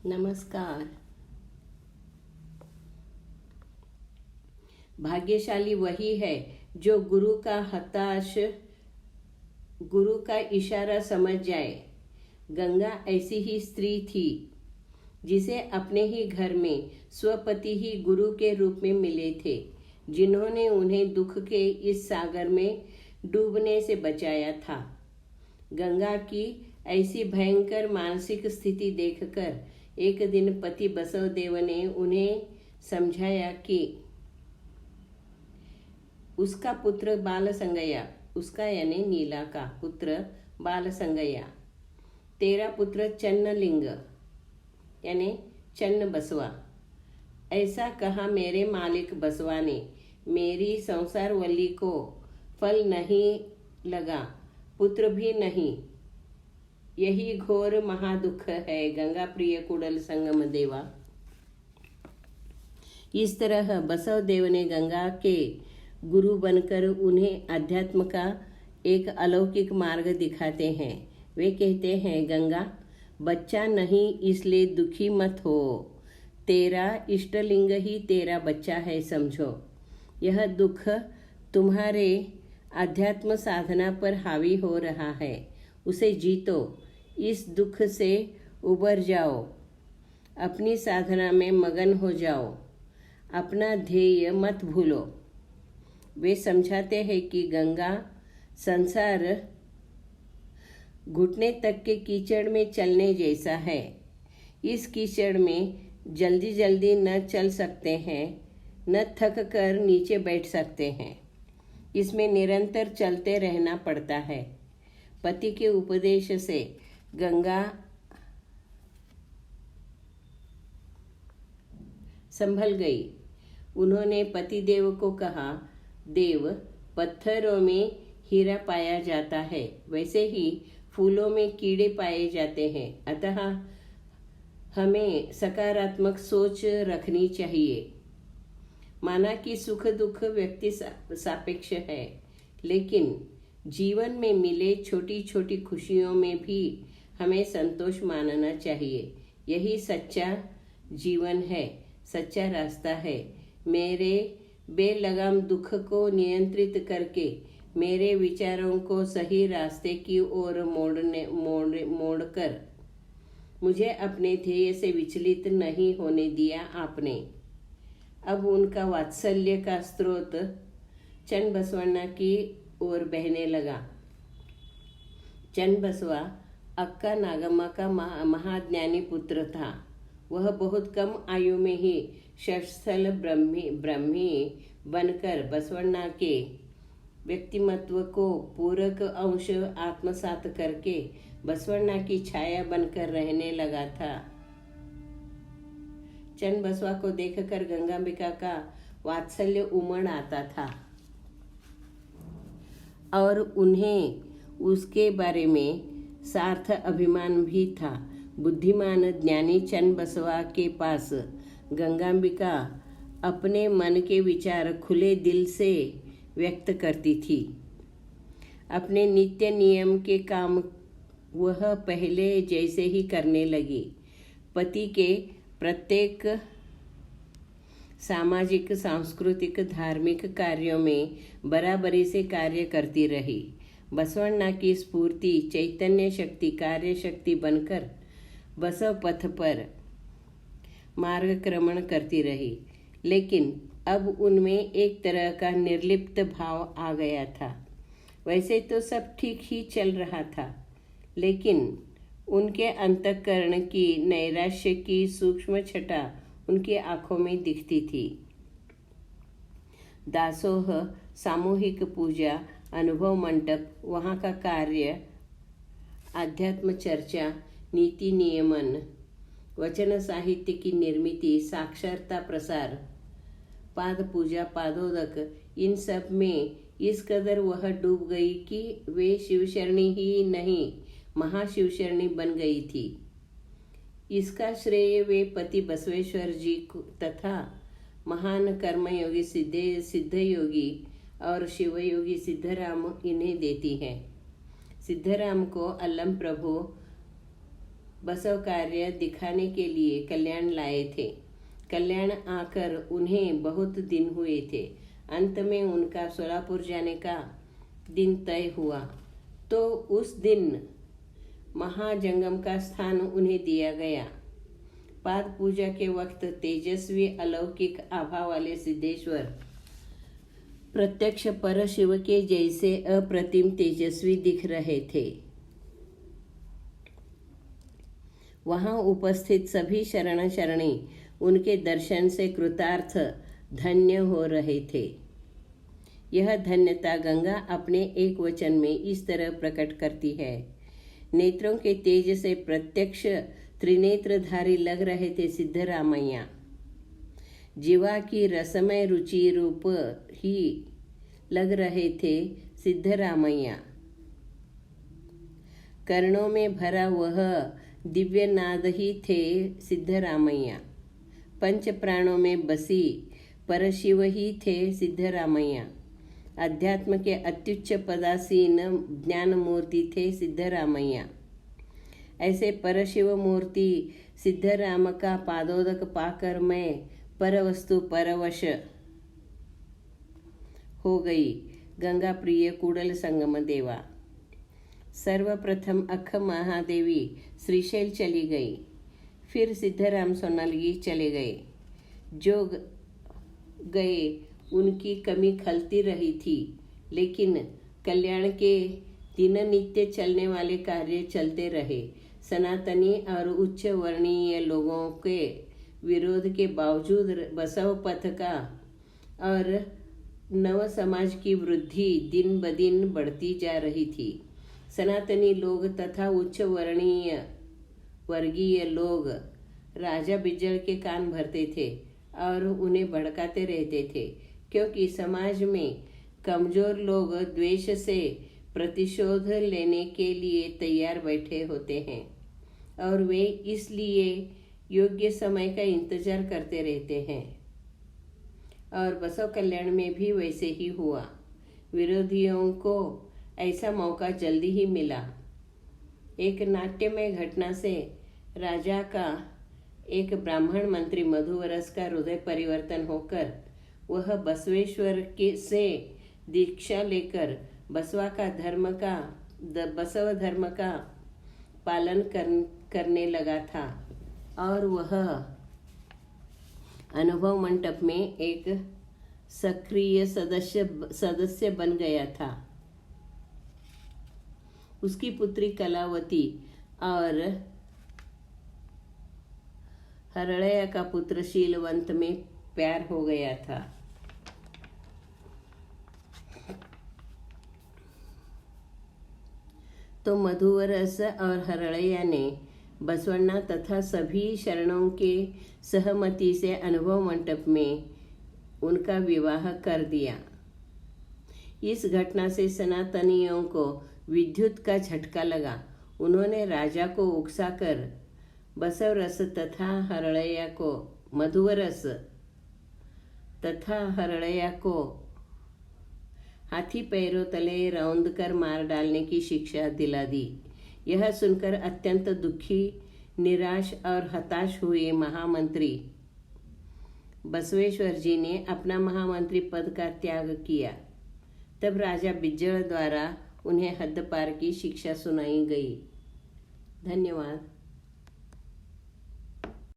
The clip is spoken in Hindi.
नमस्कार। भाग्यशाली वही है जो गुरु का इशारा समझ जाए। गंगा ऐसी ही स्त्री थी जिसे अपने ही घर में स्वपति ही गुरु के रूप में मिले थे, जिन्होंने उन्हें दुख के इस सागर में डूबने से बचाया था। गंगा की ऐसी भयंकर मानसिक स्थिति देखकर एक दिन पति बसवदेव ने उन्हें समझाया कि उसका पुत्र बालसंगया, उसका यानी नीला का पुत्र बालसंगया, तेरा पुत्र चन्नलिंग यानी चन्न बसवा, ऐसा कहा मेरे मालिक बसवा ने। मेरी संसार वल्ली को फल नहीं लगा, पुत्र भी नहीं, यही घोर महादुख है। गंगा प्रिय कुडल संगम देवा। इस तरह बसवदेव ने गंगा के गुरु बनकर उन्हें अध्यात्म का एक अलौकिक मार्ग दिखाते हैं। वे कहते हैं, गंगा बच्चा नहीं इसलिए दुखी मत हो, तेरा इष्टलिंग ही तेरा बच्चा है समझो। यह दुख तुम्हारे अध्यात्म साधना पर हावी हो रहा है, उसे जीतो, इस दुख से उबर जाओ, अपनी साधना में मगन हो जाओ, अपना ध्येय मत भूलो। वे समझाते हैं कि गंगा संसार घुटने तक के कीचड़ में चलने जैसा है। इस कीचड़ में जल्दी जल्दी न चल सकते हैं, न थक कर नीचे बैठ सकते हैं। इसमें निरंतर चलते रहना पड़ता है। पति के उपदेश से गंगा संभल गई। उन्होंने पतिदेव को कहा, देव, पत्थरों में हीरा पाया जाता है, वैसे ही फूलों में कीड़े पाए जाते हैं। अतः हमें सकारात्मक सोच रखनी चाहिए। माना कि सुख दुख व्यक्ति सापेक्ष है, लेकिन जीवन में मिले छोटी छोटी खुशियों में भी हमें संतोष मानना चाहिए। यही सच्चा जीवन है, सच्चा रास्ता है। मेरे बेलगाम दुख को नियंत्रित करके मेरे विचारों को सही रास्ते की ओर मोड़कर मुझे अपने ध्येय से विचलित नहीं होने दिया आपने। अब उनका वात्सल्य का स्रोत चन्न बसवಣ್ಣ की ओर बहने लगा। चन्न बसवा अक्का नागम्मा का महाज्ञानी पुत्र था। वह बहुत कम आयु में ही षटस्थल ब्रह्मी बनकर बसवಣ್ಣ के व्यक्तिमत्व को पूरक अंश आत्मसात करके बसवಣ್ಣ की छाया बनकर रहने लगा था। चन्न बसवा को देखकर गंगांबिका का वात्सल्य उमड़ आता था और उन्हें उसके बारे में सार्थ अभिमान भी था। बुद्धिमान ज्ञानी चन्न बसवा के पास गंगांबिका अपने मन के विचार खुले दिल से व्यक्त करती थी। अपने नित्य नियम के काम वह पहले जैसे ही करने लगी। पति के प्रत्येक सामाजिक, सांस्कृतिक, धार्मिक कार्यों में बराबरी से कार्य करती रही। बसवಣ್ಣ की स्फूर्ति, चैतन्य शक्ति, कार्य शक्ति बनकर बसव पथ पर मार्गक्रमण करती रही। लेकिन अब उनमें एक तरह का निर्लिप्त भाव आ गया था। वैसे तो सब ठीक ही चल रहा था, लेकिन उनके अंतःकरण की नैराश्य की सूक्ष्म छटा उनकी आंखों में दिखती थी। दासोह, सामूहिक पूजा, अनुभव मंडप, वहाँ का कार्य, आध्यात्म चर्चा, नीति नियमन, वचन साहित्य की निर्मिति, साक्षरता प्रसार, पाद पूजा, पादोदक, इन सब में इस कदर वह डूब गई कि वे शिवशरणी ही नहीं, महाशिवशरणी बन गई थी। इसका श्रेय वे पति बसवेश्वर जी तथा महान कर्मयोगी सिद्धयोगी और शिवयोगी सिद्धराम इन्हें देती हैं। सिद्धराम को अल्लम प्रभु बसव कार्य दिखाने के लिए कल्याण लाए थे। कल्याण आकर उन्हें बहुत दिन हुए थे। अंत में उनका सोलापुर जाने का दिन तय हुआ तो उस दिन महाजंगम का स्थान उन्हें दिया गया। पाद पूजा के वक्त तेजस्वी अलौकिक आभा वाले सिद्धेश्वर प्रत्यक्ष परशिव के जैसे अप्रतिम तेजस्वी दिख रहे थे। वहां उपस्थित सभी शरण शरणी उनके दर्शन से कृतार्थ धन्य हो रहे थे। यह धन्यता गंगा अपने एक वचन में इस तरह प्रकट करती है। नेत्रों के तेज से प्रत्यक्ष त्रिनेत्रधारी लग रहे थे सिद्धरामैया। जीवा की रसमय रुचि रूप ही लग रहे थे सिद्धरामैया। कर्णों में भरा वह दिव्य नाद ही थे सिद्धरामैया। पंच प्राणों में बसी परशिव ही थे सिद्धरामैया। अध्यात्म के अत्युच्च पदासीन ज्ञान मूर्ति थे सिद्धरामैया। ऐसे परशिव मूर्ति सिद्धराम का पादोदक पाकर मैं परवस्तु परवश हो गई। गंगा प्रिय कूडल संगम देवा। सर्वप्रथम अख महादेवी श्रीशैल चली गई, फिर सिद्धराम सोनालगी चले गए। जो गए उनकी कमी खलती रही थी, लेकिन कल्याण के दिन नित्य चलने वाले कार्य चलते रहे। सनातनी और उच्च वर्णीय लोगों के विरोध के बावजूद बसव पथ का और नव समाज की वृद्धि दिन ब दिन बढ़ती जा रही थी। सनातनी लोग तथा उच्च वर्गीय लोग राजा बिज्जल के कान भरते थे और उन्हें भड़काते रहते थे, क्योंकि समाज में कमजोर लोग द्वेष से प्रतिशोध लेने के लिए तैयार बैठे होते हैं और वे इसलिए योग्य समय का इंतजार करते रहते हैं। और बसव कल्याण में भी वैसे ही हुआ। विरोधियों को ऐसा मौका जल्दी ही मिला। एक नाट्यमय घटना से राजा का एक ब्राह्मण मंत्री मधुवरस का हृदय परिवर्तन होकर वह बसवेश्वर के से दीक्षा लेकर बसव धर्म का पालन करने लगा था और वह अनुभव मंडप में एक सक्रिय सदस्य बन गया था। उसकी पुत्री कलावती और हरड़या का पुत्र शीलवंत में प्यार हो गया था। तो मधुवरस और हरड़या ने बसवण्णा तथा सभी शरणों के सहमति से अनुभव मंडप में उनका विवाह कर दिया। इस घटना से सनातनियों को विद्युत का झटका लगा। उन्होंने राजा को उकसाकर बसवरस तथा हरड़या को मधुवरस तथा हरड़या को हाथी पैरों तले रौंदकर मार डालने की शिक्षा दिला दी। यह सुनकर अत्यंत दुखी, निराश और हताश हुए महामंत्री बसवेश्वर जी ने अपना महामंत्री पद का त्याग किया। तब राजा बिज्जल द्वारा उन्हें हद्द पार की शिक्षा सुनाई गई। धन्यवाद।